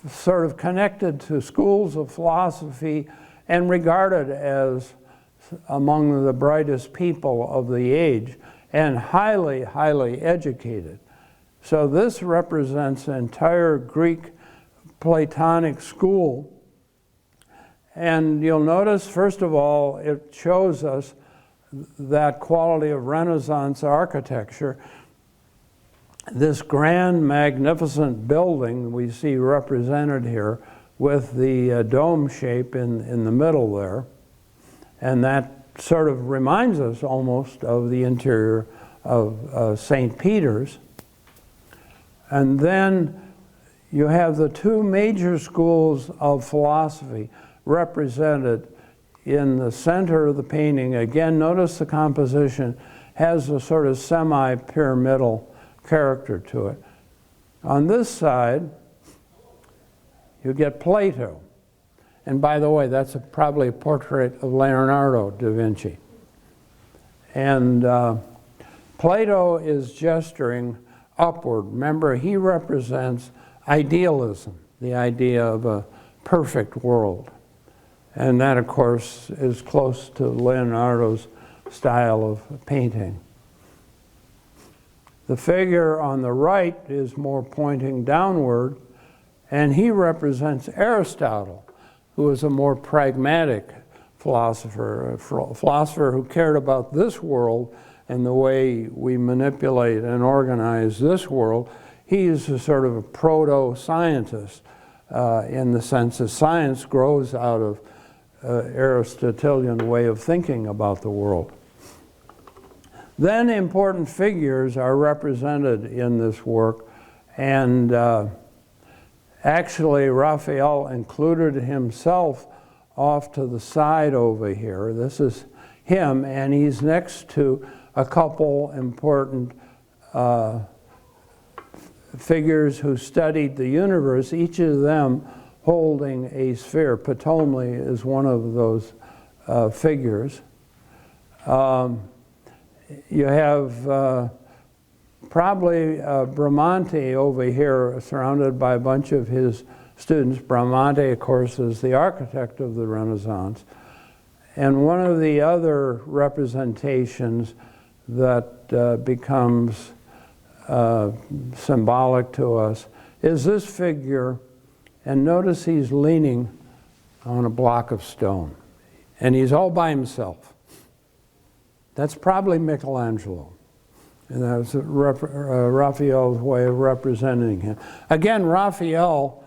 sort of connected to schools of philosophy and regarded as among the brightest people of the age and highly, highly educated. So this represents the entire Greek Platonic school. And you'll notice, first of all, it shows us that quality of Renaissance architecture. This grand, magnificent building we see represented here with the dome shape in the middle there. And that sort of reminds us almost of the interior of St. Peter's. And then you have the two major schools of philosophy represented in the center of the painting. Again, notice the composition has a sort of semi-pyramidal character to it. On this side, you get Plato. And by the way, that's probably a portrait of Leonardo da Vinci. And Plato is gesturing upward. Remember, he represents idealism, the idea of a perfect world. And that, of course, is close to Leonardo's style of painting. The figure on the right is more pointing downward, and he represents Aristotle, who is a more pragmatic philosopher, a philosopher who cared about this world and the way we manipulate and organize this world. He is a sort of a proto-scientist in the sense that science grows out of Aristotelian way of thinking about the world. Then important figures are represented in this work, and actually Raphael included himself off to the side over here. This is him, and he's next to a couple important figures who studied the universe, each of them holding a sphere. Ptolemy is one of those figures. You have probably Bramante over here, surrounded by a bunch of his students. Bramante, of course, is the architect of the Renaissance. And one of the other representations that becomes symbolic to us is this figure. And notice he's leaning on a block of stone. And he's all by himself. That's probably Michelangelo. And that's Raphael's way of representing him. Again, Raphael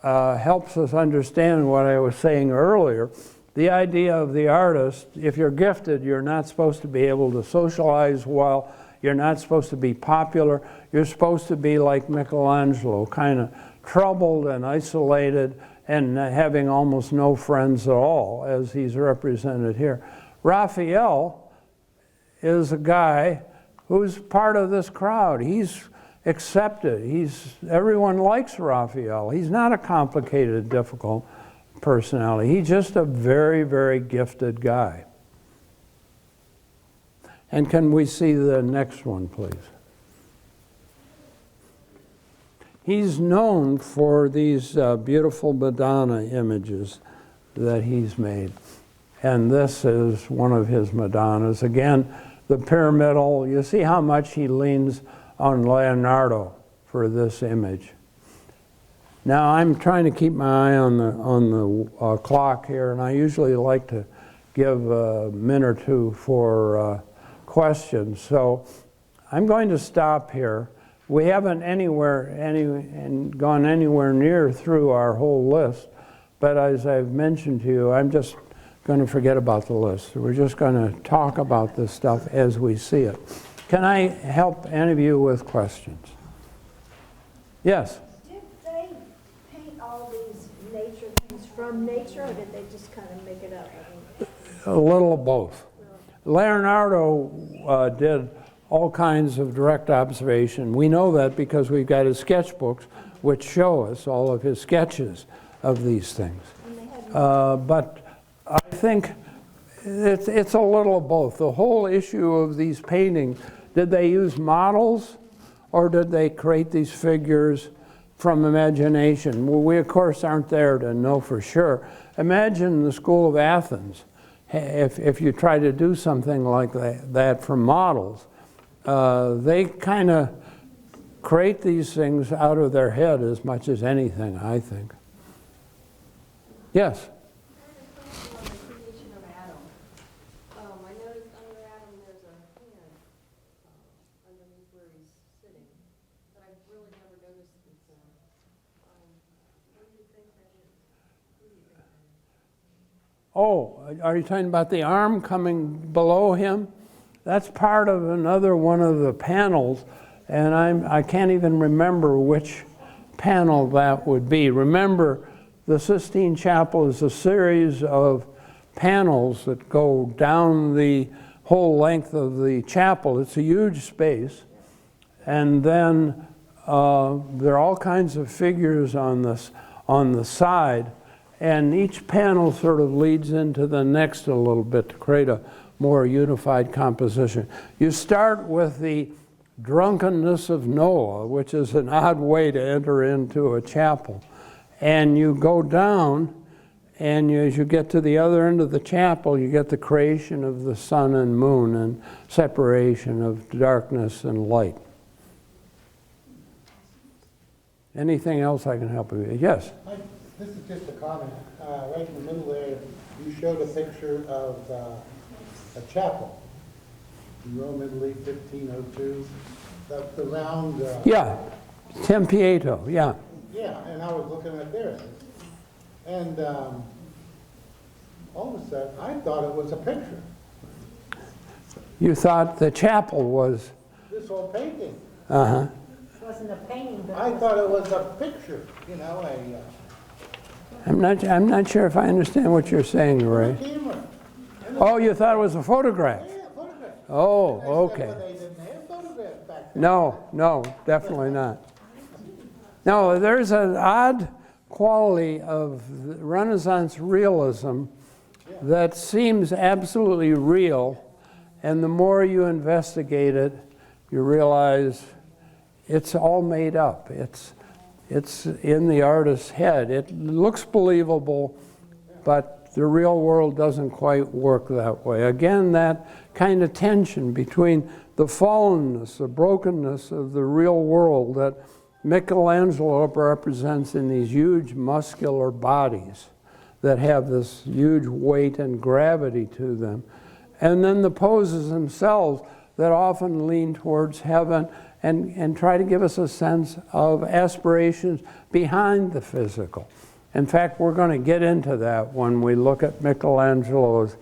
helps us understand what I was saying earlier. The idea of the artist, if you're gifted, you're not supposed to be able to socialize well. You're not supposed to be popular. You're supposed to be like Michelangelo, kind of troubled and isolated and having almost no friends at all, as he's represented here. Raphael is a guy who's part of this crowd. He's accepted. Everyone likes Raphael. He's not a complicated, difficult personality. He's just a very, very gifted guy. And can we see the next one, please? He's known for these beautiful Madonna images that he's made. And this is one of his Madonnas. Again, the pyramidal, you see how much he leans on Leonardo for this image. Now, I'm trying to keep my eye on the clock here, and I usually like to give a minute or two for questions. So I'm going to stop here. We haven't gone anywhere near through our whole list, but as I've mentioned to you, I'm just going to forget about the list. We're just going to talk about this stuff as we see it. Can I help any of you with questions? Yes? Did they paint all these nature things from nature, or did they just kind of make it up? A little of both. Leonardo did all kinds of direct observation. We know that because we've got his sketchbooks, which show us all of his sketches of these things. But I think it's a little of both. The whole issue of these paintings, did they use models or did they create these figures from imagination. Well, we, of course, aren't there to know for sure. Imagine the School of Athens. If you try to do something like that for models, they kind of create these things out of their head as much as anything, I think. Yes? On the creation of Adam. I noticed under Adam there's a hand underneath where he's sitting that I've really never noticed before. What do you think that is? Who do you think that is? Oh, are you talking about the arm coming below him? That's part of another one of the panels, and I can't even remember which panel that would be. Remember, the Sistine Chapel is a series of panels that go down the whole length of the chapel. It's a huge space. And then there are all kinds of figures on the side. And each panel sort of leads into the next a little bit to create a more unified composition. You start with the drunkenness of Noah, which is an odd way to enter into a chapel. And you go down, and as you get to the other end of the chapel, you get the creation of the sun and moon and separation of darkness and light. Anything else I can help you with? Yes? This is just a comment. Right in the middle there, you showed a picture of a chapel in Rome, Italy, 1502. The round... Yeah, Tempietto, yeah. Yeah, and I was looking at theirs. And all of a sudden, I thought it was a picture. You thought the chapel was... This whole painting. Uh-huh. It wasn't a painting, but I thought it was a picture, you know, I'm not sure if I understand what you're saying, Ray. camera. Oh, you thought it was a photograph? Yeah, photograph. Oh, And I said, okay. well, they didn't have photographs back then. No, definitely not. No, there's an odd quality of Renaissance realism that seems absolutely real, and the more you investigate it, you realize it's all made up. It's in the artist's head. It looks believable, but the real world doesn't quite work that way. Again, that kind of tension between the fallenness, the brokenness of the real world that Michelangelo represents in these huge muscular bodies that have this huge weight and gravity to them. And then the poses themselves that often lean towards heaven and try to give us a sense of aspirations behind the physical. In fact, we're going to get into that when we look at Michelangelo's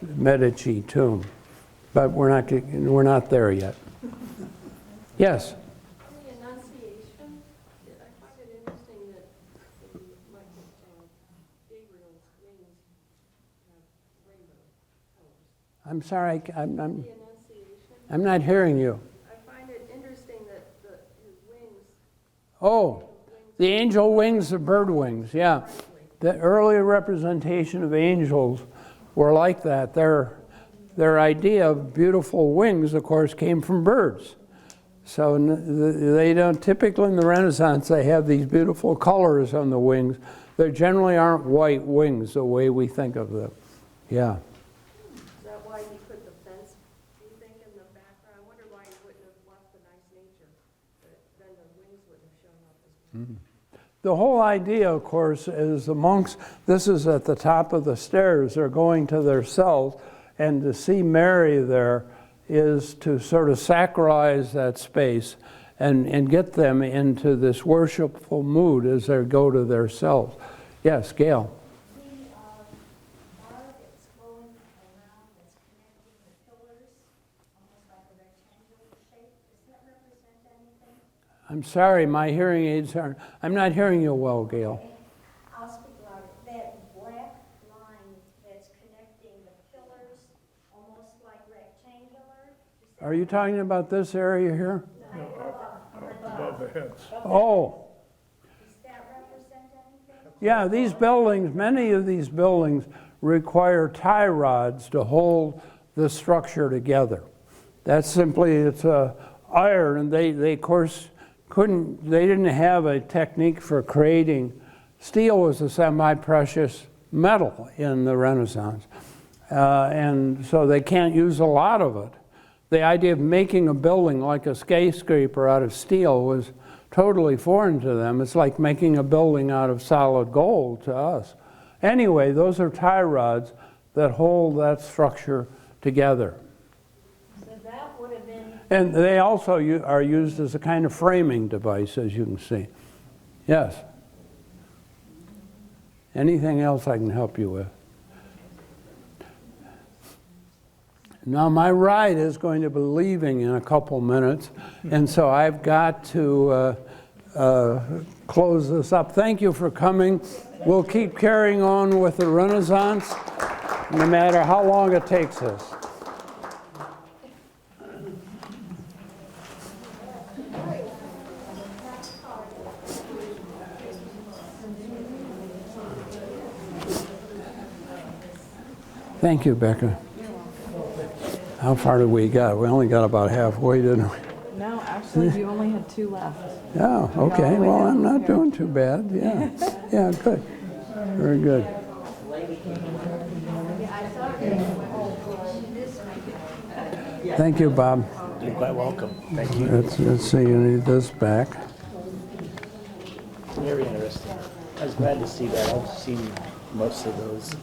Medici tomb. But we're not there yet. Yes? The Annunciation, I find it interesting that Gabriel's wings have rainbow colors. I'm sorry, The Annunciation. I'm not hearing you. I find it interesting that his wings. Oh, the angel wings, the bird wings, yeah. The early representation of angels were like that. Their idea of beautiful wings, of course, came from birds. So they don't, typically in the Renaissance, they have these beautiful colors on the wings. They generally aren't white wings the way we think of them. Yeah. Is that why he put the fence, do you think, in the background? I wonder why he wouldn't have left the nice nature, but then the wings wouldn't have shown up as well. The whole idea, of course, is the monks, this is at the top of the stairs, they're going to their cells, and to see Mary there is to sort of sacralize that space and get them into this worshipful mood as they go to their cells. Yes, Gail? The bar that's going around, that's connecting the pillars, almost like a rectangular shape, does that represent anything? I'm sorry, my hearing aids aren't, I'm not hearing you well, Gail. I'll speak louder. That black line that's connecting the pillars, almost like rectangular. Are you talking about this area here? Above the heads. Oh, Does that represent anything? yeah, these buildings, many of these buildings require tie rods to hold the structure together. That's simply, it's a iron, and they of course they didn't have a technique for creating, steel was a semi-precious metal in the Renaissance. And so they can't use a lot of it. The idea of making a building like a skyscraper out of steel was totally foreign to them. It's like making a building out of solid gold to us. Anyway, those are tie rods that hold that structure together. So that would have been, And they also are used as a kind of framing device, as you can see. Yes? Anything else I can help you with? Now, my ride is going to be leaving in a couple minutes, and so I've got to close this up. Thank you for coming. We'll keep carrying on with the Renaissance, no matter how long it takes us. Thank you, Becca. How far did we get? We only got about halfway, didn't we? No, actually, you only had 2 left. Yeah, okay. Well, I'm not doing too bad. Yeah. Yeah, good. Very good. Thank you, Bob. You're quite welcome. Thank you. Let's see, you need this back. Very interesting. I was glad to see that. I've seen most of those.